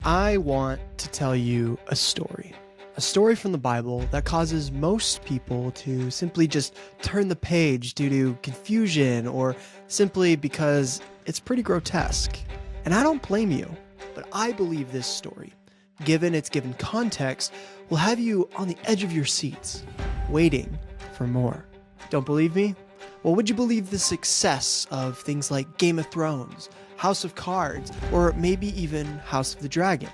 I want to tell you a story from the Bible that causes most people to simply just turn the page due to confusion or simply because it's pretty grotesque. And I don't blame you, but I believe this story, given its given context, will have you on the edge of your seats, waiting for more. Don't believe me? Well, would you believe the success of things like Game of Thrones, House of Cards, or maybe even House of the Dragon?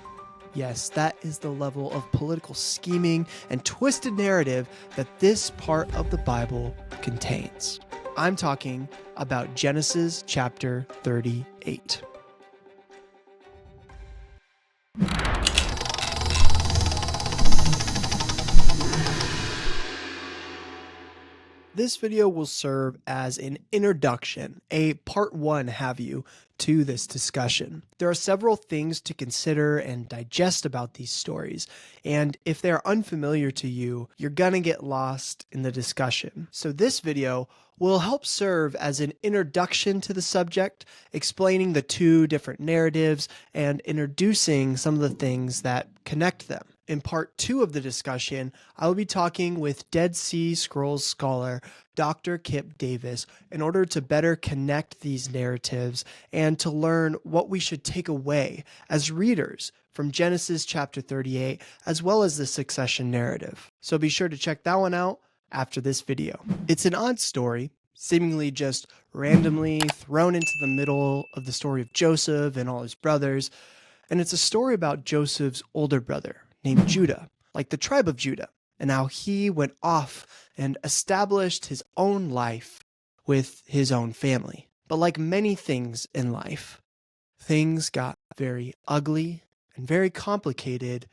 Yes, that is the level of political scheming and twisted narrative that this part of the Bible contains. I'm talking about Genesis chapter 38. This video will serve as an introduction, a part one have you, to this discussion. There are several things to consider and digest about these stories, and if they're unfamiliar to you, you're gonna get lost in the discussion. So this video will help serve as an introduction to the subject, explaining the two different narratives and introducing some of the things that connect them. In part two of the discussion, I will be talking with Dead Sea Scrolls scholar Dr. Kip Davis in order to better connect these narratives and to learn what we should take away as readers from Genesis chapter 38, as well as the succession narrative. So be sure to check that one out after this video. It's an odd story, seemingly just randomly thrown into the middle of the story of Joseph and all his brothers, and it's a story about Joseph's older brother named Judah, like the tribe of Judah, and how he went off and established his own life with his own family. But like many things in life, things got very ugly and very complicated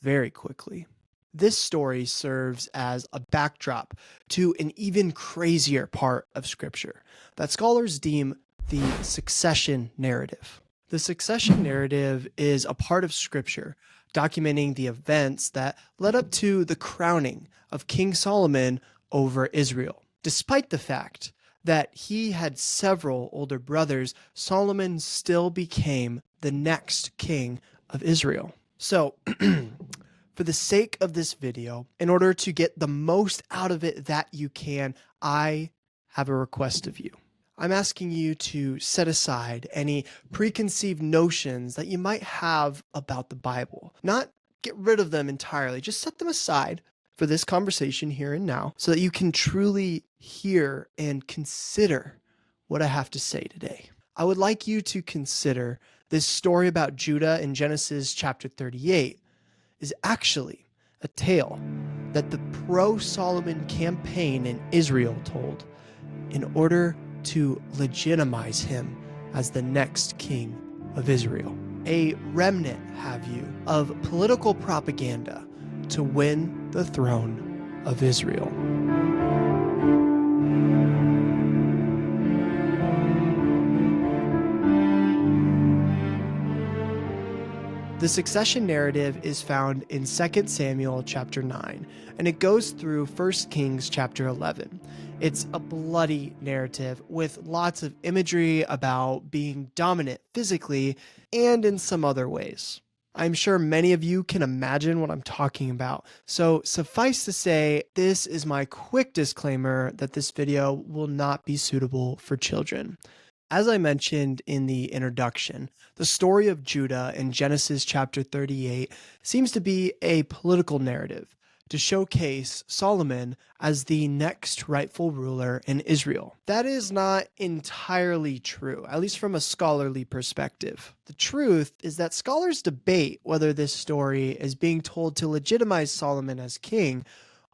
very quickly. This story serves as a backdrop to an even crazier part of Scripture that scholars deem the succession narrative. The succession narrative is a part of Scripture documenting the events that led up to the crowning of King Solomon over Israel. Despite the fact that he had several older brothers, Solomon still became the next king of Israel. So, for the sake of this video, in order to get the most out of it that you can, I have a request of you. I'm asking you to set aside any preconceived notions that you might have about the Bible. Not get rid of them entirely, just set them aside for this conversation here and now so that you can truly hear and consider what I have to say today. I would like you to consider this story about Judah in Genesis chapter 38 is actually a tale that the pro-Solomon campaign in Israel told in order to legitimize him as the next king of Israel. A remnant, have you, of political propaganda to win the throne of Israel. The succession narrative is found in 2 Samuel chapter 9, and it goes through 1 Kings chapter 11. It's a bloody narrative with lots of imagery about being dominant physically and in some other ways. I'm sure many of you can imagine what I'm talking about, so suffice to say, this is my quick disclaimer that this video will not be suitable for children. As I mentioned in the introduction, the story of Judah in Genesis chapter 38 seems to be a political narrative to showcase Solomon as the next rightful ruler in Israel. That is not entirely true, at least from a scholarly perspective. The truth is that scholars debate whether this story is being told to legitimize Solomon as king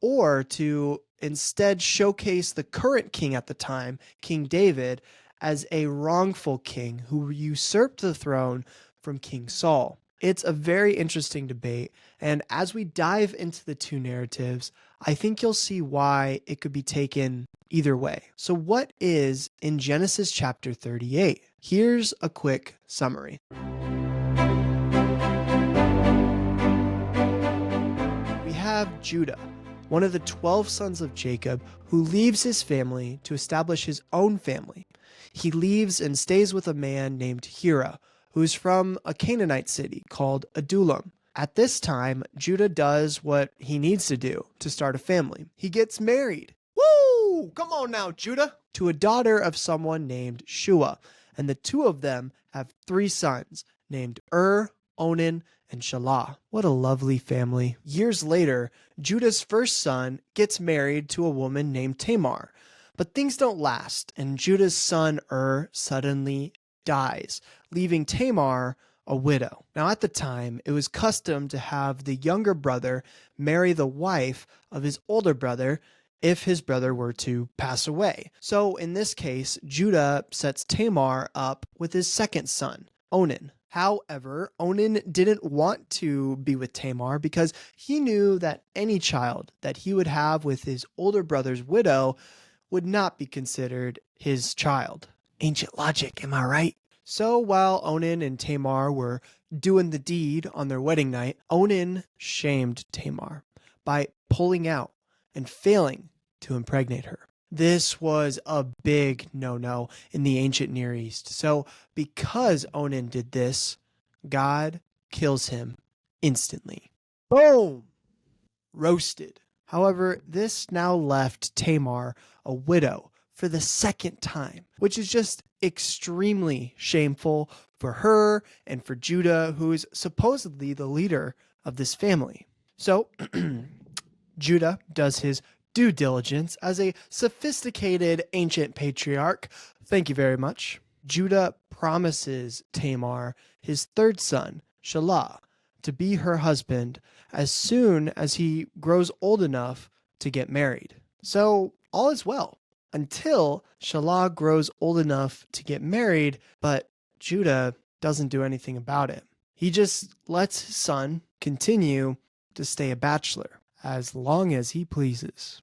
or to instead showcase the current king at the time, King David, as a wrongful king who usurped the throne from King Saul. It's a very interesting debate, and as we dive into the two narratives, I think you'll see why it could be taken either way. So what is in Genesis chapter 38? Here's a quick summary. We have Judah, one of the 12 sons of Jacob, who leaves his family to establish his own family. He leaves and stays with a man named Hira, who's from a Canaanite city called Adullam. At this time, Judah does what he needs to do to start a family. He gets married. Woo! Come on now, Judah! To a daughter of someone named Shua, and the two of them have 3 sons named Onan, and Shelah. What a lovely family. Years later, Judah's first son gets married to a woman named Tamar. But things don't last, and Judah's son suddenly dies, leaving Tamar a widow. Now at the time, it was custom to have the younger brother marry the wife of his older brother if his brother were to pass away. So in this case, Judah sets Tamar up with his second son, Onan. However, Onan didn't want to be with Tamar because he knew that any child that he would have with his older brother's widow would not be considered his child. Ancient logic, am I right? So while Onan and Tamar were doing the deed on their wedding night, Onan shamed Tamar by pulling out and failing to impregnate her. This was a big no-no in the ancient Near East. So because Onan did this, God kills him instantly. Boom! Roasted. However, this now left Tamar a widow for the second time, which is just extremely shameful for her and for Judah, who is supposedly the leader of this family. So Judah does his due diligence as a sophisticated ancient patriarch. Thank you very much. Judah promises Tamar his third son, Shelah, to be her husband as soon as he grows old enough to get married. So all is well until Shelah grows old enough to get married, but Judah doesn't do anything about it. He just lets his son continue to stay a bachelor as long as he pleases.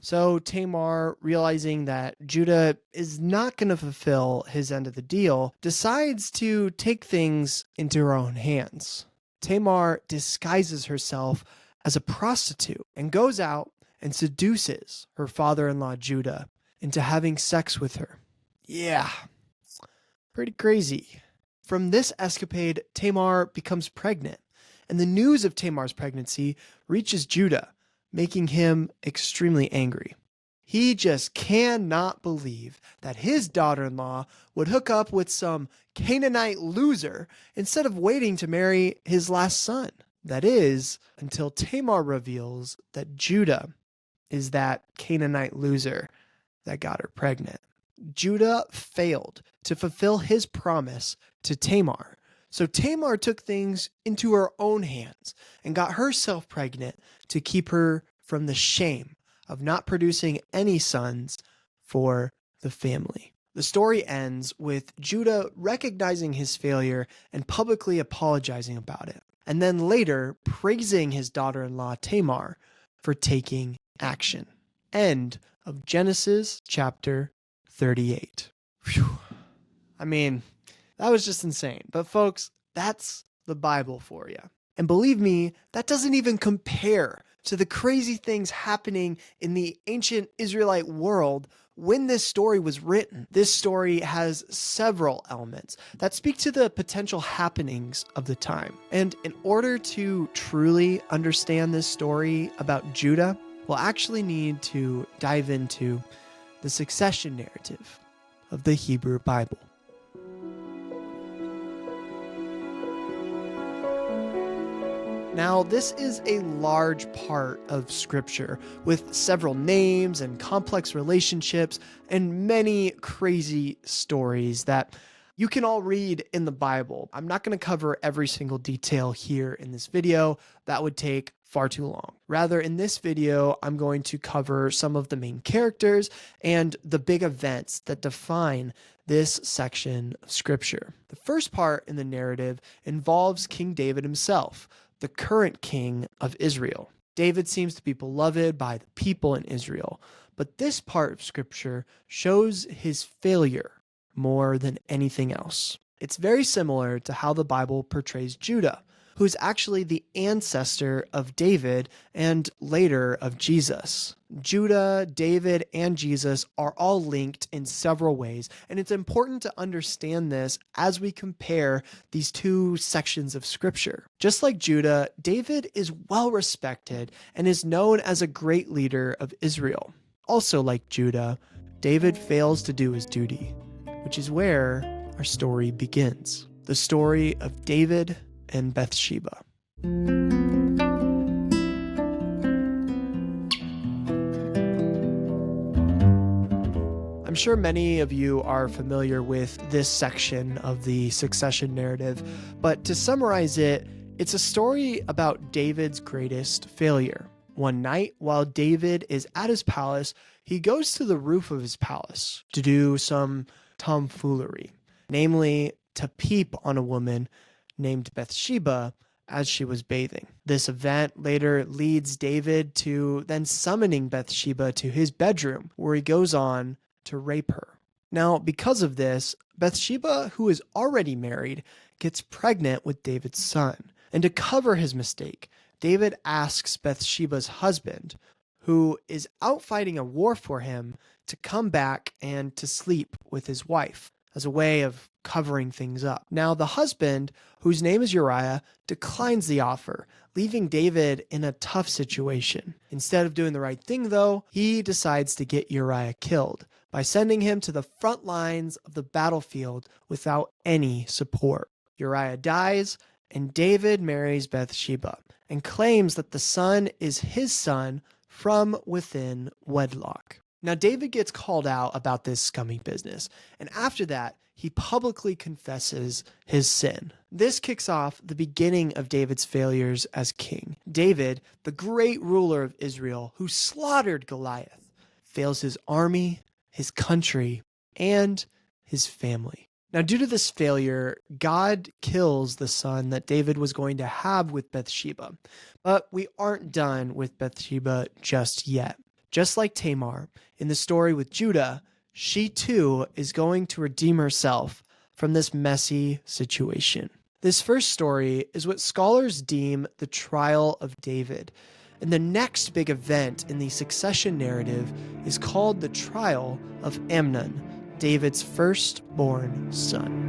So Tamar, realizing that Judah is not going to fulfill his end of the deal, decides to take things into her own hands. Tamar disguises herself as a prostitute and goes out and seduces her father-in-law Judah into having sex with her. Yeah, pretty crazy. From this escapade, Tamar becomes pregnant, and the news of Tamar's pregnancy reaches Judah, making him extremely angry. He just cannot believe that his daughter-in-law would hook up with some Canaanite loser instead of waiting to marry his last son. That is, until Tamar reveals that Judah is that Canaanite loser that got her pregnant. Judah failed to fulfill his promise to Tamar. So Tamar took things into her own hands and got herself pregnant to keep her from the shame of not producing any sons for the family. The story ends with Judah recognizing his failure and publicly apologizing about it, and then later praising his daughter-in-law Tamar for taking action. End of Genesis chapter 38. Whew. I mean, that was just insane. But folks, that's the Bible for you. And believe me, that doesn't even compare to the crazy things happening in the ancient Israelite world when this story was written. This story has several elements that speak to the potential happenings of the time. And in order to truly understand this story about Judah, we'll actually need to dive into the succession narrative of the Hebrew Bible. Now, this is a large part of Scripture with several names and complex relationships and many crazy stories that you can all read in the Bible. I'm not going to cover every single detail here in this video. That would take far too long. Rather, in this video, I'm going to cover some of the main characters and the big events that define this section of Scripture. The first part in the narrative involves King David himself, the current king of Israel. David seems to be beloved by the people in Israel, but this part of Scripture shows his failure more than anything else. It's very similar to how the Bible portrays Judah, who's actually the ancestor of David and later of Jesus. Judah, David, and Jesus are all linked in several ways, and it's important to understand this as we compare these two sections of scripture. Just like Judah, David is well respected and is known as a great leader of Israel. Also like Judah, David fails to do his duty, which is where our story begins. The story of David and Bathsheba. I'm sure many of you are familiar with this section of the succession narrative, but to summarize it, it's a story about David's greatest failure. One night, while David is at his palace, he goes to the roof of his palace to do some tomfoolery, namely to peep on a woman named Bathsheba as she was bathing. This event later leads David to then summoning Bathsheba to his bedroom, where he goes on to rape her. Now, because of this, Bathsheba, who is already married, gets pregnant with David's son. And to cover his mistake, David asks Bathsheba's husband, who is out fighting a war for him, to come back and to sleep with his wife as a way of covering things up. Now, the husband, whose name is Uriah, declines the offer, leaving David in a tough situation. Instead of doing the right thing, though, he decides to get Uriah killed by sending him to the front lines of the battlefield without any support. Uriah dies, and David marries Bathsheba and claims that the son is his son from within wedlock. Now, David gets called out about this scummy business, and after that, he publicly confesses his sin. This kicks off the beginning of David's failures as king. David, the great ruler of Israel who slaughtered Goliath, fails his army, his country, and his family. Now, due to this failure, God kills the son that David was going to have with Bathsheba. But we aren't done with Bathsheba just yet. Just like Tamar, in the story with Judah, she too is going to redeem herself from this messy situation. This first story is what scholars deem the trial of David. And the next big event in the succession narrative is called the trial of AMNON, David's firstborn son.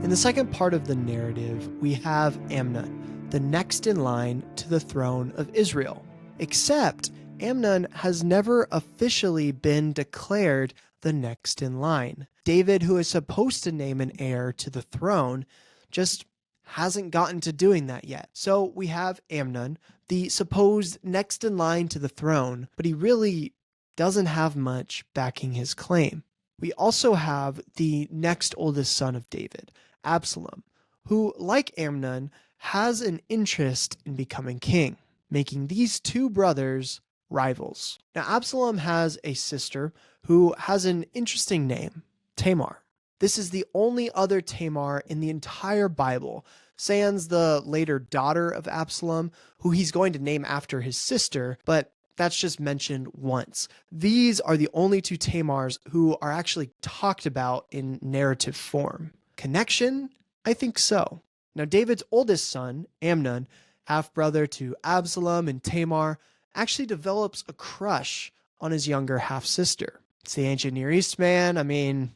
In the second part of the narrative, we have AMNON, the next in line to the throne of Israel. Except AMNON has never officially been declared the next in line. David, who is supposed to name an heir to the throne, just hasn't gotten to doing that yet. So we have AMNON, the supposed next in line to the throne, but he really doesn't have much backing his claim. We also have the next oldest son of David, ABSALOM, who, like AMNON, has an interest in becoming king, making these two brothers rivals. Now, ABSALOM has a sister who has an interesting name, Tamar. This is the only other Tamar in the entire Bible, sans the later daughter of Absalom, who he's going to name after his sister, but that's just mentioned once. These are the only two Tamars who are actually talked about in narrative form. Connection? I think so. Now, David's oldest son, AMNON, half-brother to Absalom and Tamar, actually develops a crush on his younger half-sister. It's the ancient Near East, man. I mean,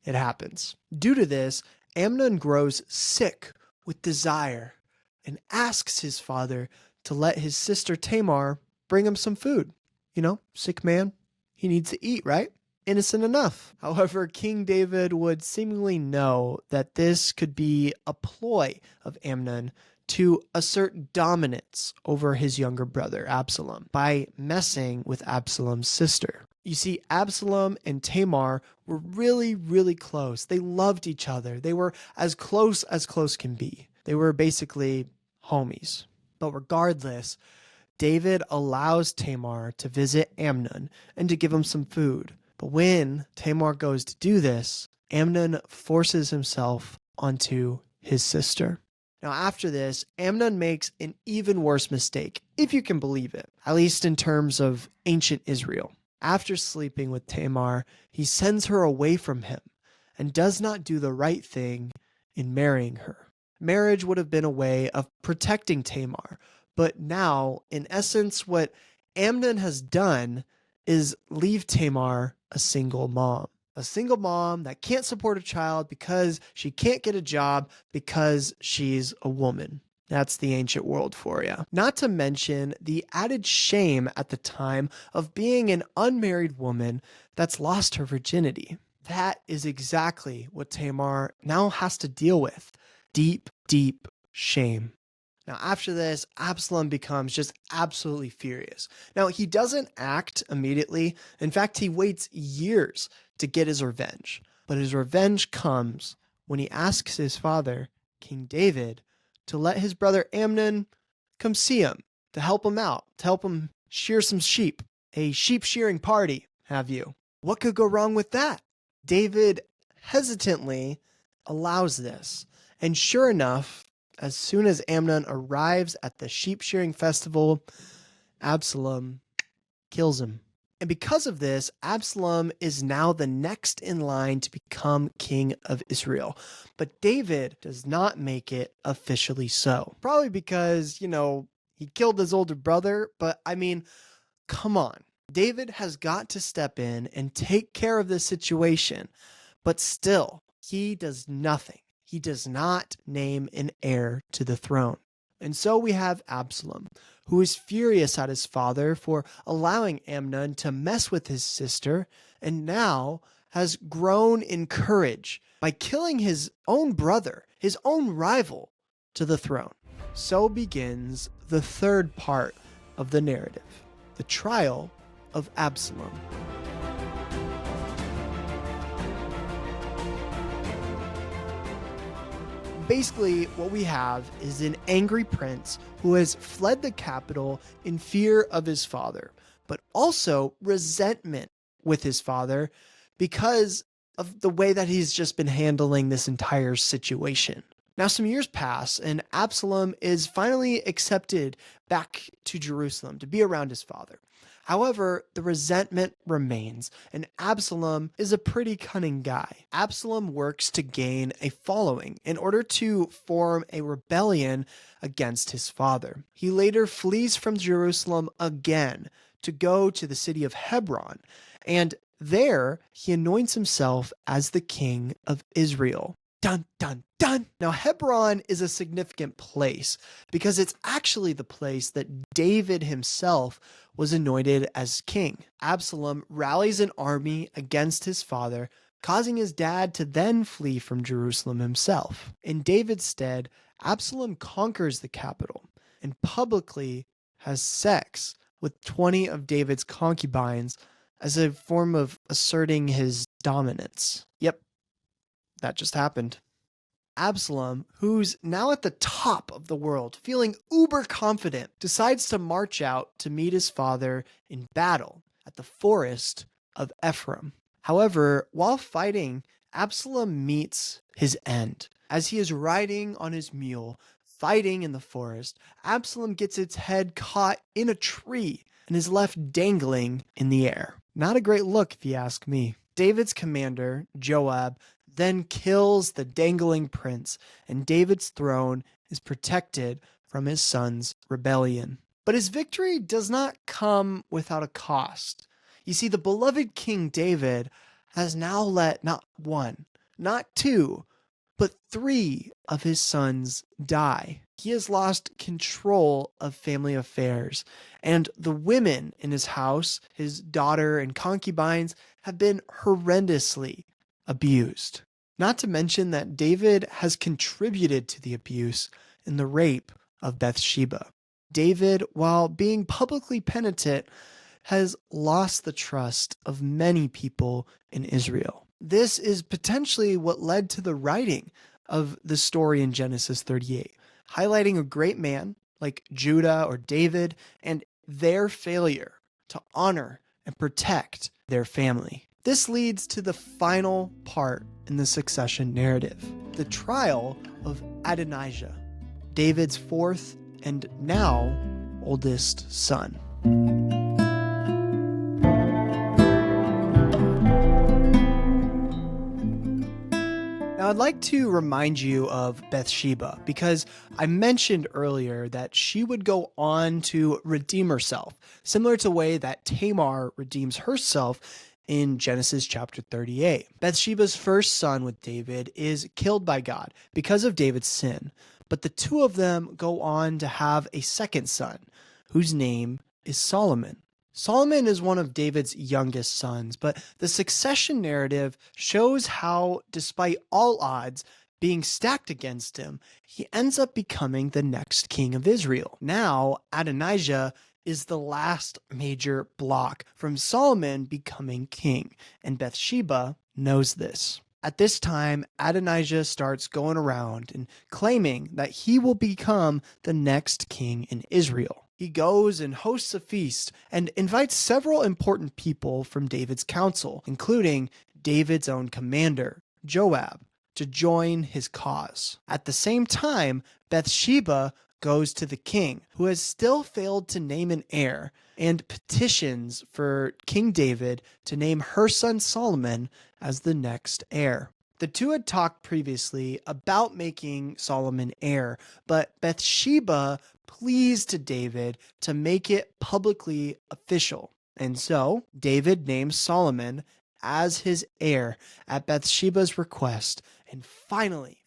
it happens. Due to this, AMNON grows sick with desire and asks his father to let his sister Tamar bring him some food. You know, sick man, he needs to eat, right? Innocent enough. However, King David would seemingly know that this could be a ploy of AMNON to assert dominance over his younger brother, Absalom, by messing with Absalom's sister. You see, Absalom and Tamar were really, really close. They loved each other. They were as close can be. They were basically homies. But regardless, David allows Tamar to visit AMNON and to give him some food. But when Tamar goes to do this, AMNON forces himself onto his sister. Now, after this, AMNON makes an even worse mistake, if you can believe it, at least in terms of ancient Israel. After sleeping with Tamar, he sends her away from him and does not do the right thing in marrying her. Marriage would have been a way of protecting Tamar, but now, in essence, what AMNON has done is leave Tamar a single mom. A single mom that can't support a child because she can't get a job because she's a woman. That's the ancient world for you. Not to mention the added shame at the time of being an unmarried woman that's lost her virginity. That is exactly what Tamar now has to deal with. Deep, deep shame. Now, after this, Absalom becomes just absolutely furious. Now, he doesn't act immediately. In fact, he waits years to get his revenge. But his revenge comes when he asks his father, King David, to let his brother Amnon come see him, to help him out, to help him shear some sheep. A sheep shearing party, have you? What could go wrong with that? David hesitantly allows this. And sure enough, as soon as Amnon arrives at the sheep shearing festival, Absalom kills him. And because of this, Absalom is now the next in line to become king of Israel. But David does not make it officially so. Probably because, he killed his older brother. But I mean, come on. David has got to step in and take care of this situation. But still, he does nothing. He does not name an heir to the throne. And so we have Absalom, who is furious at his father for allowing Amnon to mess with his sister, and now has grown in courage by killing his own brother, his own rival, to the throne. So begins the third part of the narrative, the trial of Absalom. Basically, what we have is an angry prince who has fled the capital in fear of his father, but also resentment with his father because of the way that he's just been handling this entire situation. Now, some years pass, and Absalom is finally accepted back to Jerusalem to be around his father. However, the resentment remains, and Absalom is a pretty cunning guy. Absalom works to gain a following in order to form a rebellion against his father. He later flees from Jerusalem again to go to the city of Hebron, and there he anoints himself as the king of Israel. Dun, dun, dun. Now, Hebron is a significant place because it's actually the place that David himself was anointed as king. Absalom rallies an army against his father, causing his dad to then flee from Jerusalem himself. In David's stead, Absalom conquers the capital and publicly has sex with 20 of David's concubines as a form of asserting his dominance. Yep, that just happened. Absalom, who's now at the top of the world, feeling uber confident, decides to march out to meet his father in battle at the forest of Ephraim. However, while fighting, Absalom meets his end. As he is riding on his mule, fighting in the forest, Absalom gets its head caught in a tree and is left dangling in the air. Not a great look, if you ask me. David's commander, Joab, then kills the dangling prince, and David's throne is protected from his son's rebellion. But his victory does not come without a cost. You see, the beloved King David has now let not one, not two, but 3 of his sons die. He has lost control of family affairs, and the women in his house, his daughter and concubines, have been horrendously abused. Not to mention that David has contributed to the abuse in the rape of Bathsheba. David, while being publicly penitent, has lost the trust of many people in Israel. This is potentially what led to the writing of the story in Genesis 38, highlighting a great man like Judah or David and their failure to honor and protect their family. This leads to the final part in the succession narrative, the trial of Adonijah, David's 4th and now oldest son. I'd like to remind you of Bathsheba because I mentioned earlier that she would go on to redeem herself, similar to the way that Tamar redeems herself in Genesis chapter 38. Bathsheba's first son with David is killed by God because of David's sin, but the two of them go on to have a second son, whose name is Solomon. Solomon is one of David's youngest sons, but the succession narrative shows how, despite all odds being stacked against him, he ends up becoming the next king of Israel. Now, Adonijah is the last major block from Solomon becoming king, and Bathsheba knows this. At this time, Adonijah starts going around and claiming that he will become the next king in Israel. He goes and hosts a feast and invites several important people from David's council, including David's own commander, Joab, to join his cause. At the same time, Bathsheba goes to the king, who has still failed to name an heir, and petitions for King David to name her son Solomon as the next heir. The two had talked previously about making Solomon heir, but Bathsheba pleased to David to make it publicly official. And so David names Solomon as his heir at Bathsheba's request. And finally,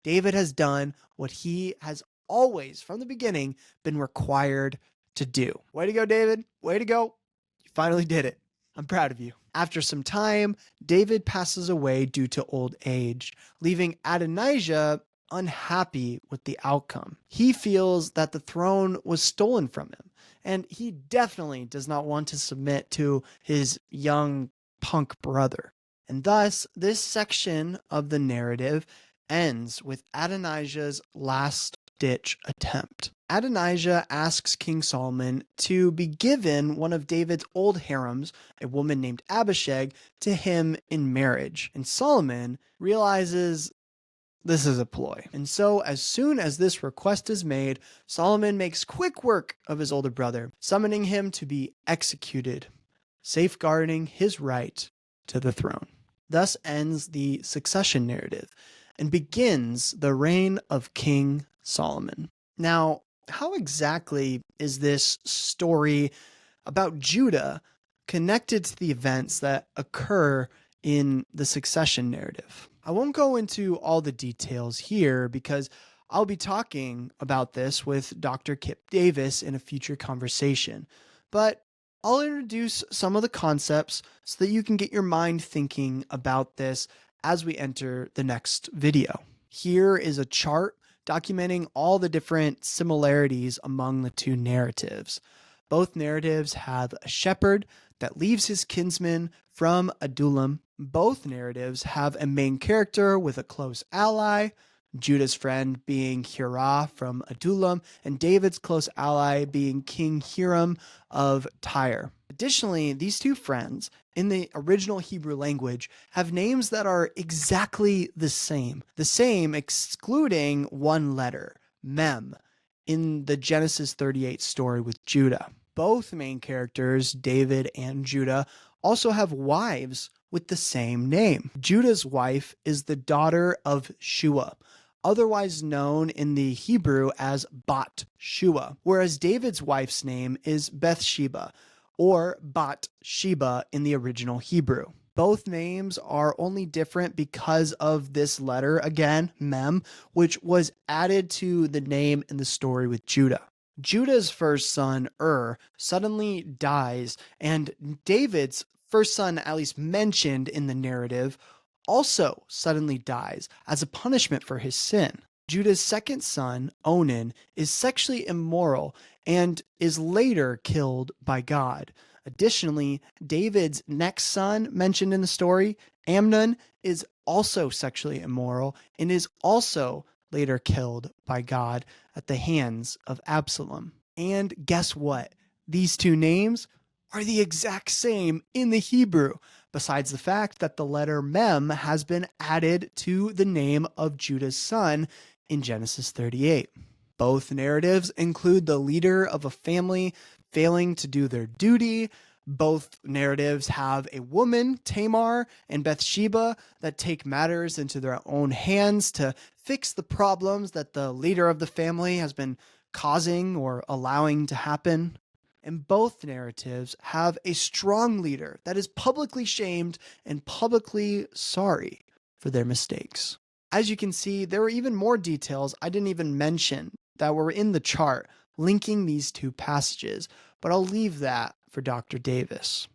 David has done what he has always, from the beginning, been required to do. Way to go, David. Way to go. You finally did it. I'm proud of you. After some time, David passes away due to old age, leaving Adonijah unhappy with the outcome. He feels that the throne was stolen from him, and he definitely does not want to submit to his young punk brother. And thus, this section of the narrative ends with Adonijah's last-ditch attempt. Adonijah asks King Solomon to be given one of David's old harems, a woman named Abishag, to him in marriage. And Solomon realizes this is a ploy. And so as soon as this request is made, Solomon makes quick work of his older brother, summoning him to be executed, safeguarding his right to the throne. Thus ends the succession narrative and begins the reign of King Solomon. Now, how exactly is this story about Judah connected to the events that occur in the succession narrative? I won't go into all the details here because I'll be talking about this with Dr. Kip Davis in a future conversation, but I'll introduce some of the concepts so that you can get your mind thinking about this as we enter the next video. Here is a chart documenting all the different similarities among the two narratives. Both narratives have a shepherd that leaves his kinsmen from Adullam. Both narratives have a main character with a close ally, Judah's friend being Hirah from Adullam, and David's close ally being King Hiram of Tyre. Additionally, these two friends, in the original Hebrew language, have names that are exactly the same excluding one letter, Mem, in the Genesis 38 story with Judah. Both main characters, David and Judah, also have wives with the same name. Judah's wife is the daughter of Shua, otherwise known in the Hebrew as Bat Shua, whereas David's wife's name is Bathsheba, or Bat Sheba in the original Hebrew. Both names are only different because of this letter, again, Mem, which was added to the name in the story with Judah. Judah's first son, suddenly dies, and David's first son, at least mentioned in the narrative, also suddenly dies as a punishment for his sin. Judah's second son, Onan, is sexually immoral and is later killed by God. Additionally, David's next son mentioned in the story, Amnon, is also sexually immoral and is also later killed by God at the hands of Absalom. And guess what? These two names are the exact same in the Hebrew, besides the fact that the letter Mem has been added to the name of Judah's son in Genesis 38. Both narratives include the leader of a family failing to do their duty, Both narratives have a woman, Tamar, and Bathsheba that take matters into their own hands to fix the problems that the leader of the family has been causing or allowing to happen. And both narratives have a strong leader that is publicly shamed and publicly sorry for their mistakes. As you can see, there were even more details I didn't even mention that were in the chart linking these two passages, but I'll leave that for Dr. Davis.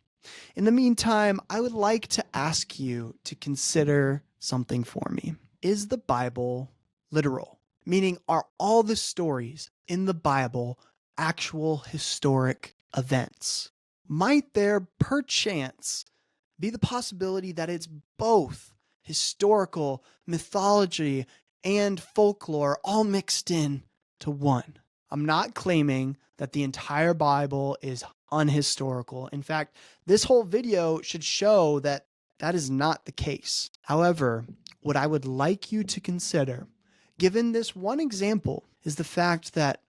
In the meantime, I would like to ask you to consider something for me. Is the Bible literal? Meaning, are all the stories in the Bible actual historic events? Might there perchance be the possibility that it's both historical, mythology, and folklore all mixed in to one? I'm not claiming that the entire Bible is unhistorical. In fact, this whole video should show that that is not the case. However, what I would like you to consider, given this one example, is the fact that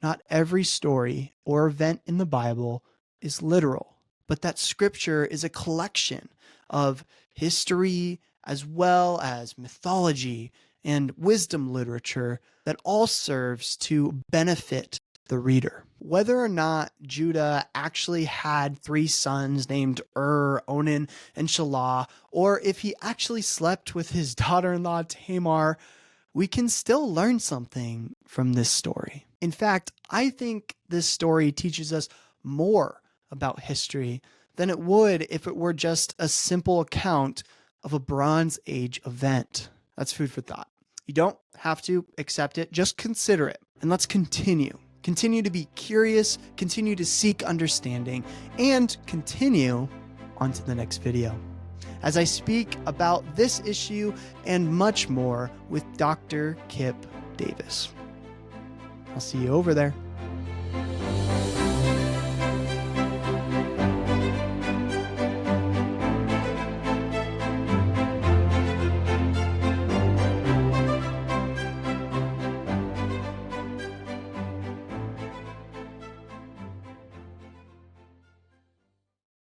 not every story or event in the Bible is literal, but that Scripture is a collection of history as well as mythology and wisdom literature that all serves to benefit the reader. Whether or not Judah actually had 3 sons named Onan, and Shelah, or if he actually slept with his daughter-in-law Tamar, we can still learn something from this story. In fact, I think this story teaches us more about history than it would if it were just a simple account of a Bronze Age event. That's food for thought. You don't have to accept it, just consider it. And let's continue. Continue to be curious, continue to seek understanding, and continue on to the next video as I speak about this issue and much more with Dr. Kip Davis. I'll see you over there.